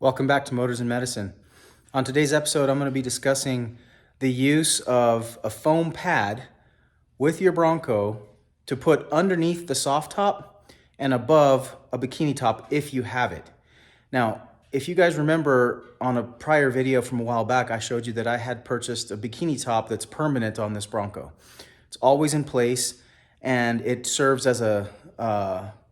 Welcome back to Motors and Medicine. On today's episode, I'm going to be discussing the use of a foam pad with your Bronco to put underneath the soft top and above a bikini top if you have it. Now, if you guys remember on a prior video from a while back, I showed you that I had purchased a bikini top that's permanent on this Bronco. It's always in place and it serves as a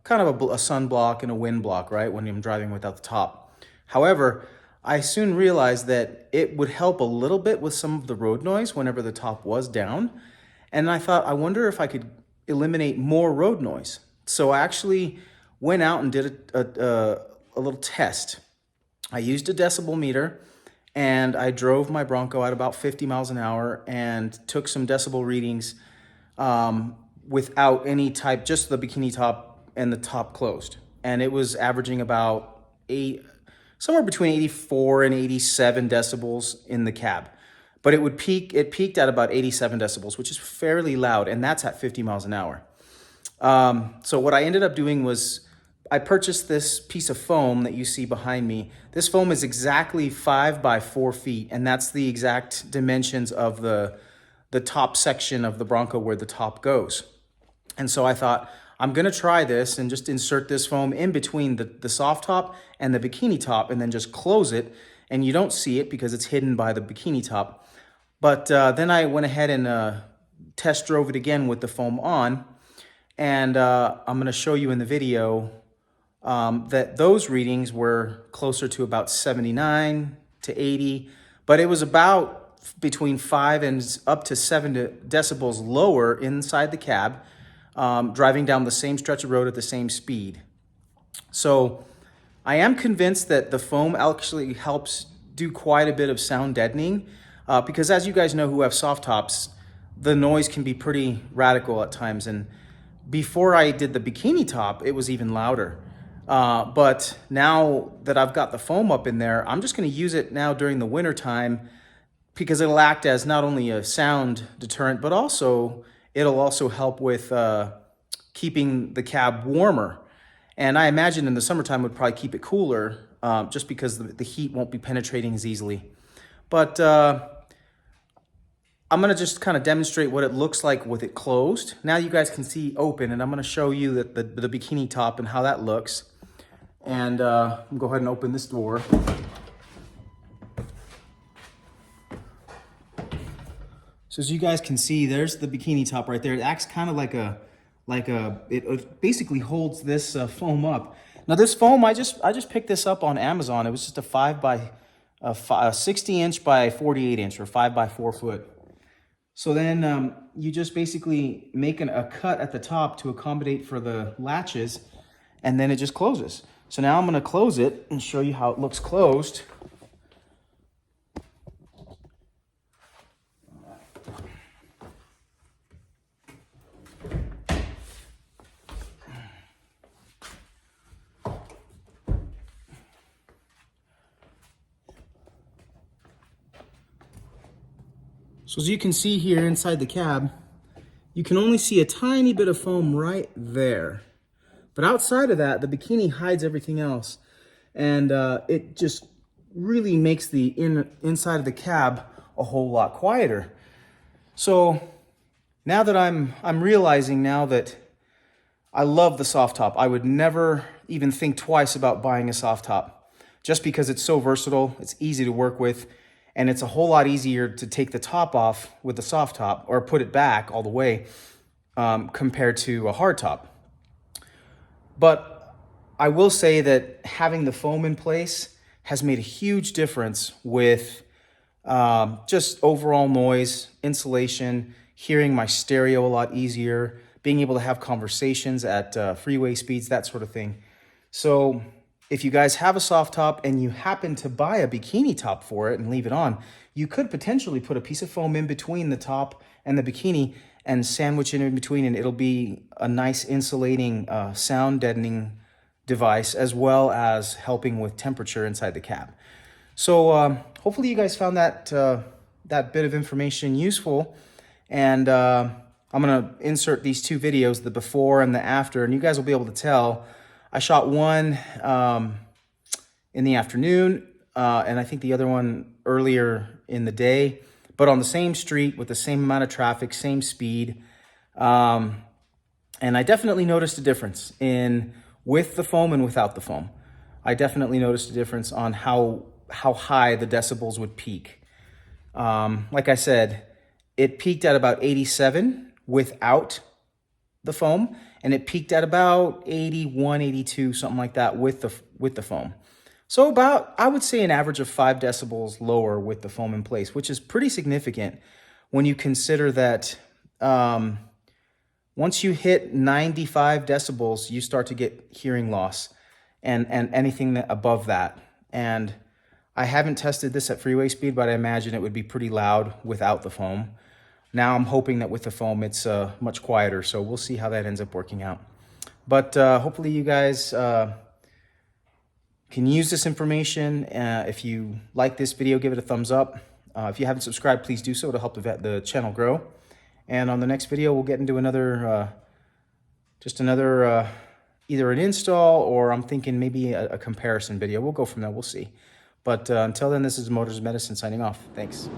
kind of a sunblock and a wind block, right, when I'm driving without the top. However, I soon realized that it would help a little bit with some of the road noise whenever the top was down. And I thought, I wonder if I could eliminate more road noise. So I actually went out and did a little test. I used a decibel meter and I drove my Bronco at about 50 miles an hour and took some decibel readings without any type, just the bikini top and the top closed. And it was averaging about somewhere between 84 and 87 decibels in the cab. But it peaked at about 87 decibels, which is fairly loud, and that's at 50 miles an hour. So what I ended up doing was I purchased this piece of foam that you see behind me. This foam is exactly 5 by 4 feet, and that's the exact dimensions of the top section of the Bronco where the top goes. And so I thought, I'm gonna try this and just insert this foam in between the soft top and the bikini top and then just close it, and you don't see it because it's hidden by the bikini top. But then I went ahead and test drove it again with the foam on, and I'm gonna show you in the video that those readings were closer to about 79 to 80, but it was about between 5 and up to 7 decibels lower inside the cab, driving down the same stretch of road at the same speed. So I am convinced that the foam actually helps do quite a bit of sound deadening because, as you guys know who have soft tops, the noise can be pretty radical at times. And before I did the bikini top, it was even louder. But now that I've got the foam up in there, I'm just going to use it now during the winter time because it'll act as not only a sound deterrent, but also it'll also help with keeping the cab warmer. And I imagine in the summertime would probably keep it cooler just because the heat won't be penetrating as easily. But I'm gonna just kind of demonstrate what it looks like with it closed. Now you guys can see open, and I'm gonna show you the bikini top and how that looks. And I'll go ahead and open this door. So as you guys can see, there's the bikini top right there. It acts kind of it basically holds this foam up. Now this foam, I just picked this up on Amazon. It was just a 60 inch by 48 inch or 5 by 4 foot. So then you just basically make a cut at the top to accommodate for the latches, and then it just closes. So now I'm gonna close it and show you how it looks closed. So as you can see here inside the cab, you can only see a tiny bit of foam right there. But outside of that, the bikini hides everything else. And it just really makes the inside of the cab a whole lot quieter. So now that I'm realizing now that I love the soft top, I would never even think twice about buying a soft top just because it's so versatile, it's easy to work with, and it's a whole lot easier to take the top off with the soft top or put it back all the way compared to a hard top. But I will say that having the foam in place has made a huge difference with just overall noise, insulation, hearing my stereo a lot easier, being able to have conversations at freeway speeds, that sort of thing. So if you guys have a soft top and you happen to buy a bikini top for it and leave it on, you could potentially put a piece of foam in between the top and the bikini and sandwich it in between, and it'll be a nice insulating sound deadening device as well as helping with temperature inside the cab. So hopefully you guys found that bit of information useful, and I'm gonna insert these two videos, the before and the after, and you guys will be able to tell. I shot one in the afternoon, and I think the other one earlier in the day, but on the same street with the same amount of traffic, same speed. And I definitely noticed a difference in with the foam and without the foam. I definitely noticed a difference on how high the decibels would peak. Like I said, it peaked at about 87 without the foam, and it peaked at about 81, 82, something like that with the foam. So about, I would say, an average of 5 decibels lower with the foam in place, which is pretty significant when you consider that once you hit 95 decibels, you start to get hearing loss and anything above that. And I haven't tested this at freeway speed, but I imagine it would be pretty loud without the foam. Now I'm hoping that with the foam, it's much quieter. So we'll see how that ends up working out. But hopefully you guys can use this information. If you like this video, give it a thumbs up. If you haven't subscribed, please do so to help the channel grow. And on the next video, we'll get into another, either an install, or I'm thinking maybe a comparison video. We'll go from there, we'll see. But until then, this is Motors Medicine signing off. Thanks.